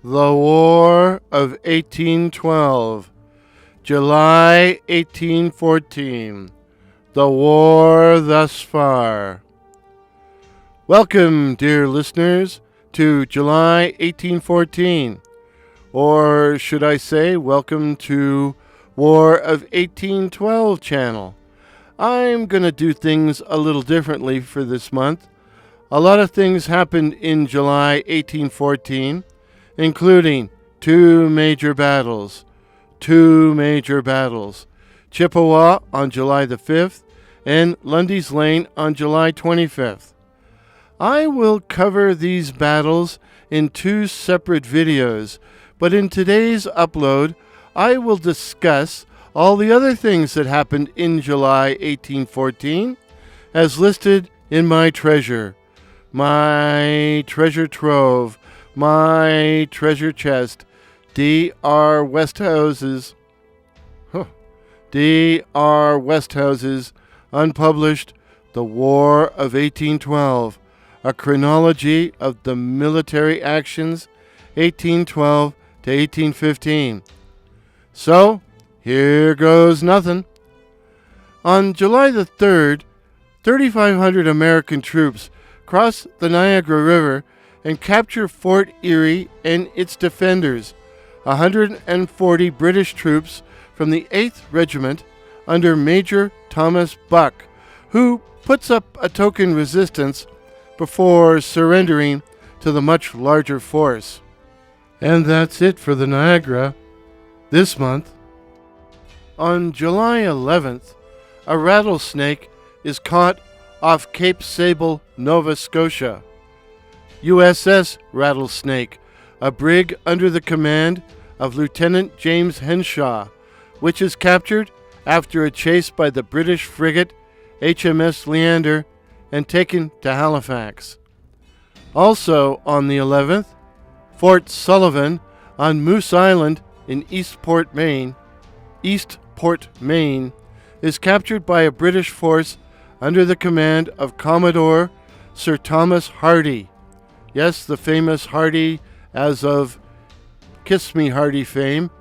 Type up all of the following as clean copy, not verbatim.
The War of 1812, July 1814, the war thus far. Welcome, dear listeners, to July 1814, or should I say, welcome to War of 1812 channel. I'm going to do things a little differently for this month. A lot of things happened in July 1814, including two major battles. Chippewa on July the 5th and Lundy's Lane on July 25th. I will cover these battles in two separate videos, but in today's upload, I will discuss all the other things that happened in July 1814 as listed in my treasure trove, my treasure chest, D.R. Westhouse's unpublished The War of 1812, a chronology of the military actions 1812 to 1815. So, here goes nothing. On July the 3rd, 3,500 American troops crossed the Niagara River and capture Fort Erie and its defenders, 140 British troops from the 8th Regiment under Major Thomas Buck, who puts up a token resistance before surrendering to the much larger force. And that's it for the Niagara this month. On July 11th, a rattlesnake is caught off Cape Sable, Nova Scotia. USS Rattlesnake, a brig under the command of Lieutenant James Henshaw, which is captured after a chase by the British frigate HMS Leander and taken to Halifax. Also on the 11th, Fort Sullivan on Moose Island in Eastport, Maine, is captured by a British force under the command of Commodore Sir Thomas Hardy. Yes, the famous Hardy as of Kiss Me Hardy fame,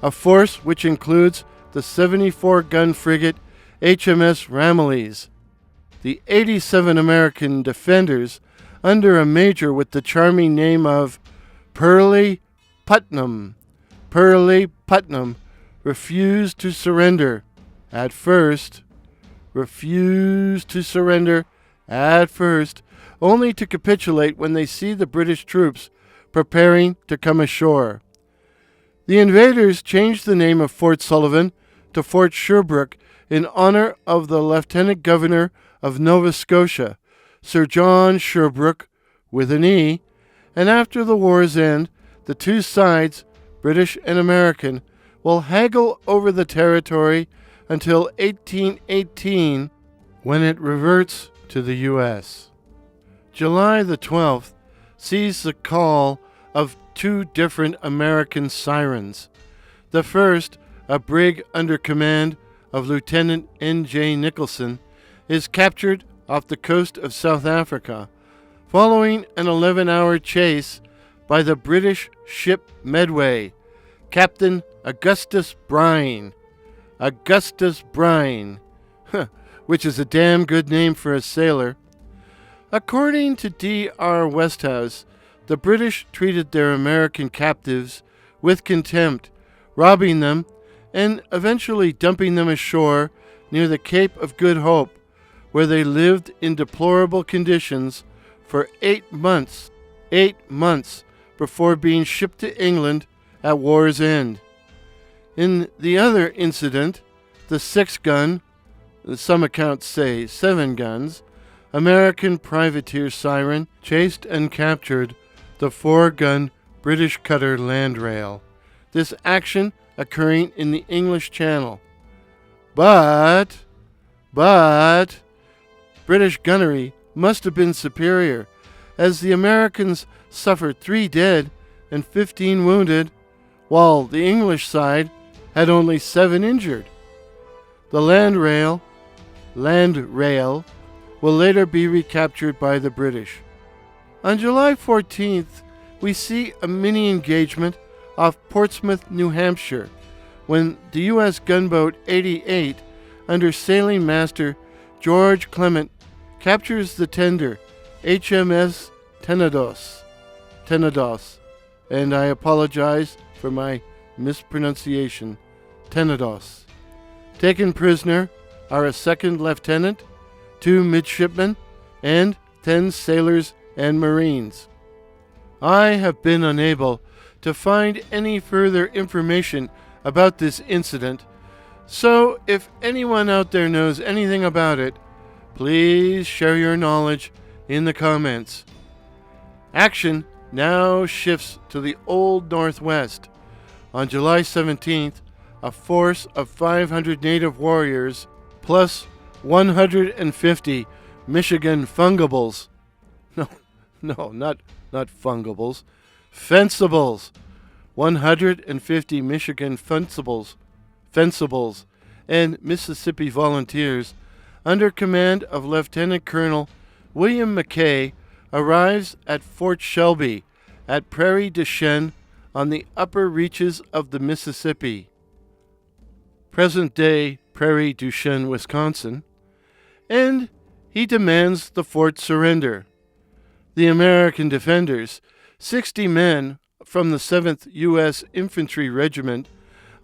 a force which includes the 74-gun frigate HMS Ramillies, the 87 American defenders under a major with the charming name of Pearly Putnam. Pearly Putnam refused to surrender at first, only to capitulate when they see the British troops preparing to come ashore. The invaders changed the name of Fort Sullivan to Fort Sherbrooke in honor of the Lieutenant Governor of Nova Scotia, Sir John Sherbrooke, with an E, and after the war's end, the two sides, British and American, will haggle over the territory until 1818, when it reverts to the U.S. July the 12th sees the call of two different American Syrens. The first, a brig under command of Lieutenant N.J. Nicholson, is captured off the coast of South Africa, following an 11-hour chase by the British ship Medway, Captain Augustus Brine, which is a damn good name for a sailor. According to D.R. Westhouse, the British treated their American captives with contempt, robbing them and eventually dumping them ashore near the Cape of Good Hope, where they lived in deplorable conditions for 8 months before being shipped to England at war's end. In the other incident, the 6-gun, some accounts say 7 guns, American privateer Syren chased and captured the 4-gun British cutter Landrail, this action occurring in the English Channel. But British gunnery must have been superior, as the Americans suffered 3 dead and 15 wounded, while the English side had only 7 injured. The Landrail will later be recaptured by the British. On July 14th, we see a mini engagement off Portsmouth, New Hampshire, when the U.S. gunboat 88 under Sailing Master George Clement captures the tender HMS Tenedos, and I apologize for my mispronunciation, Tenedos. Taken prisoner are a second lieutenant, 2 midshipmen, and 10 sailors and marines. I have been unable to find any further information about this incident, so if anyone out there knows anything about it, please share your knowledge in the comments. Action now shifts to the Old Northwest. On July 17th, a force of 500 native warriors plus 150 Michigan fungibles. No, not fungibles. Fencibles. 150 Michigan fencibles and Mississippi volunteers under command of Lieutenant Colonel William McKay arrives at Fort Shelby at Prairie du Chien on the upper reaches of the Mississippi, present-day Prairie du Chien, Wisconsin, and he demands the fort surrender. The American defenders, 60 men from the 7th U.S. Infantry Regiment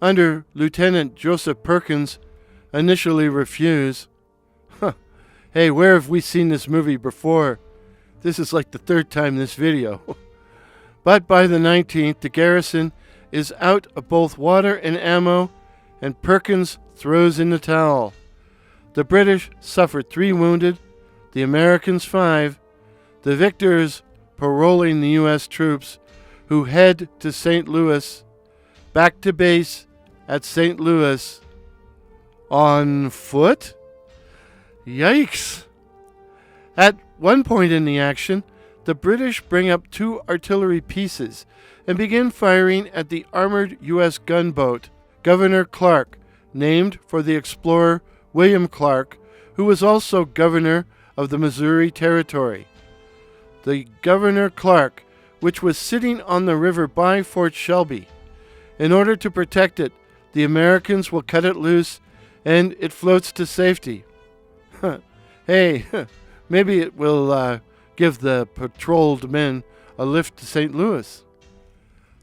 under Lieutenant Joseph Perkins, initially refuse. Hey, where have we seen this movie before? This is like the 3rd time this video. But by the 19th, the garrison is out of both water and ammo, and Perkins throws in the towel. The British suffered 3 wounded, the Americans 5, the victors paroling the U.S. troops, who head to St. Louis, back to base at St. Louis, on foot? Yikes! At one point in the action, the British bring up 2 artillery pieces and begin firing at the armored U.S. gunboat, Governor Clark, named for the explorer William Clark, who was also governor of the Missouri Territory. The Governor Clark, which was sitting on the river by Fort Shelby. In order to protect it, the Americans will cut it loose and it floats to safety. Hey, maybe it will give the patrolled men a lift to St. Louis.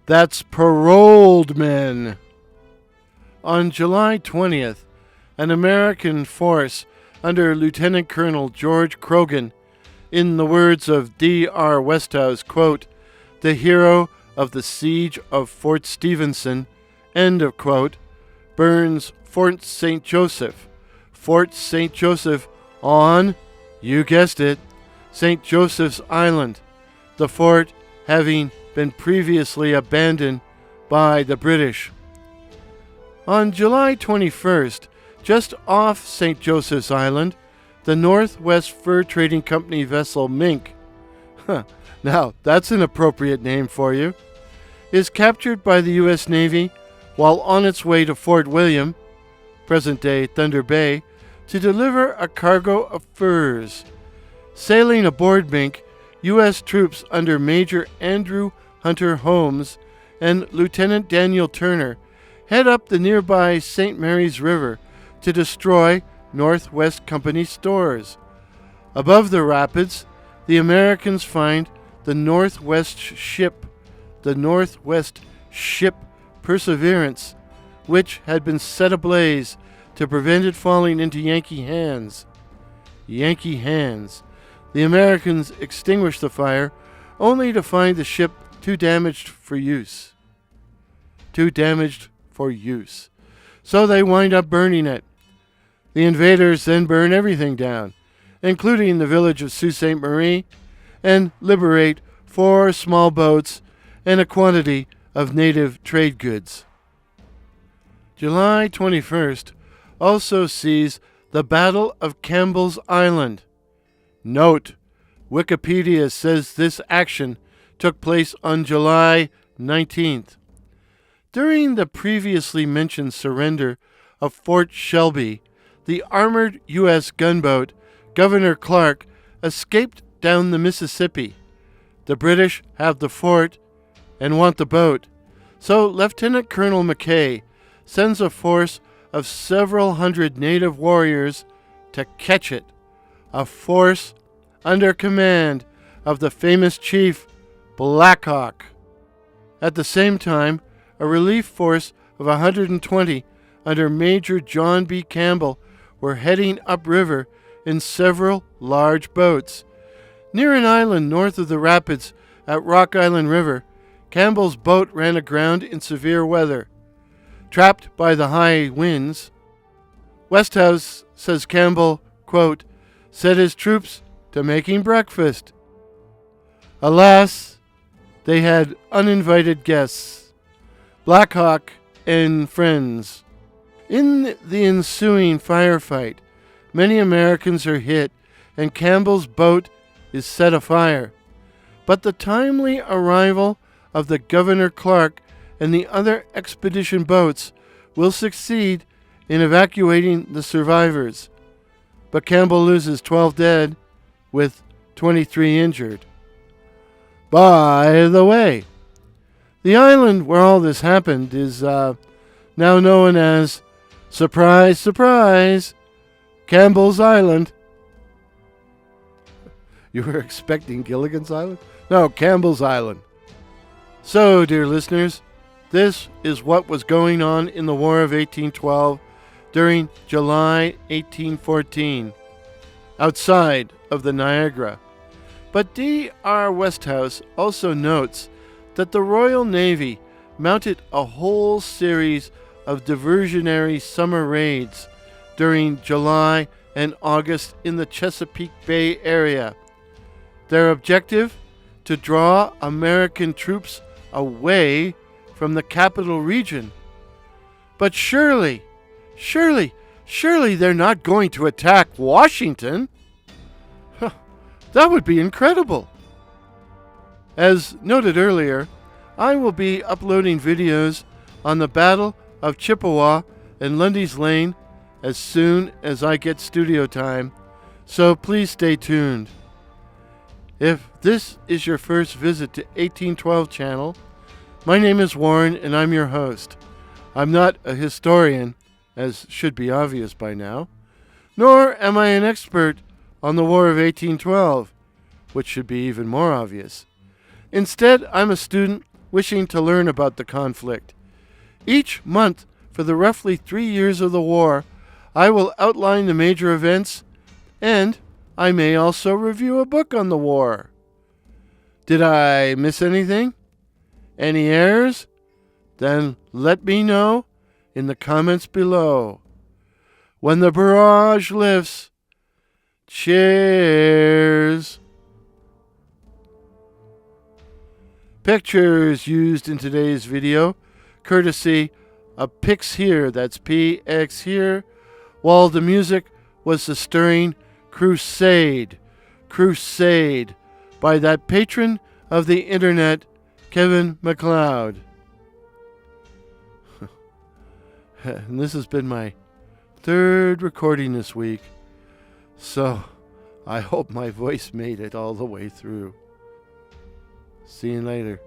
That's paroled men. On July 20th, an American force under Lieutenant Colonel George Croghan, in the words of D.R. Westhouse, quote, "the hero of the siege of Fort Stephenson," end of quote, burns Fort St. Joseph. Fort St. Joseph on, you guessed it, St. Joseph's Island, the fort having been previously abandoned by the British. On July 21st, just off St. Joseph's Island, the Northwest Fur Trading Company vessel Mink, now that's an appropriate name for you, is captured by the U.S. Navy while on its way to Fort William, present-day Thunder Bay, to deliver a cargo of furs. Sailing aboard Mink, U.S. troops under Major Andrew Hunter Holmes and Lieutenant Daniel Turner head up the nearby St. Mary's River to destroy Northwest Company stores. Above the rapids, the Americans find the Northwest ship Perseverance, which had been set ablaze to prevent it falling into Yankee hands. The Americans extinguish the fire, only to find the ship too damaged for use. So they wind up burning it. The invaders then burn everything down, including the village of Sault Ste. Marie, and liberate 4 small boats and a quantity of native trade goods. July 21st also sees the Battle of Campbell's Island. Note, Wikipedia says this action took place on July 19th. During the previously mentioned surrender of Fort Shelby, the armored U.S. gunboat Governor Clark escaped down the Mississippi. The British have the fort and want the boat. So Lieutenant Colonel McKay sends a force of several hundred native warriors to catch it, a force under command of the famous chief Black Hawk. At the same time, a relief force of 120 under Major John B. Campbell were heading upriver in several large boats. Near an island north of the rapids at Rock Island River, Campbell's boat ran aground in severe weather. Trapped by the high winds, Westhouse says Campbell, quote, set his troops to making breakfast. Alas, they had uninvited guests, Black Hawk and friends. In the ensuing firefight, many Americans are hit and Campbell's boat is set afire. But the timely arrival of the Governor Clark and the other expedition boats will succeed in evacuating the survivors. But Campbell loses 12 dead with 23 injured. By the way, the island where all this happened is now known as, surprise, surprise, Campbell's Island. You were expecting Gilligan's Island? No, Campbell's Island. So, dear listeners, this is what was going on in the War of 1812 during July 1814, outside of the Niagara. But D.R. Westhouse also notes that the Royal Navy mounted a whole series of diversionary summer raids during July and August in the Chesapeake Bay area. Their objective? To draw American troops away from the capital region. But surely they're not going to attack Washington. That would be incredible. As noted earlier, I will be uploading videos on the Battle of Chippewa and Lundy's Lane as soon as I get studio time, so please stay tuned. If this is your first visit to 1812 channel, my name is Warren and I'm your host. I'm not a historian, as should be obvious by now, nor am I an expert on the War of 1812, which should be even more obvious. Instead, I'm a student wishing to learn about the conflict. Each month, for the roughly 3 years of the war, I will outline the major events, and I may also review a book on the war. Did I miss anything? Any errors? Then let me know in the comments below. When the barrage lifts, cheers! Pictures used in today's video, courtesy of Pix Here, that's PX Here, while the music was the stirring Crusade by that patron of the internet, Kevin MacLeod. And this has been my third recording this week, so I hope my voice made it all the way through. See you later.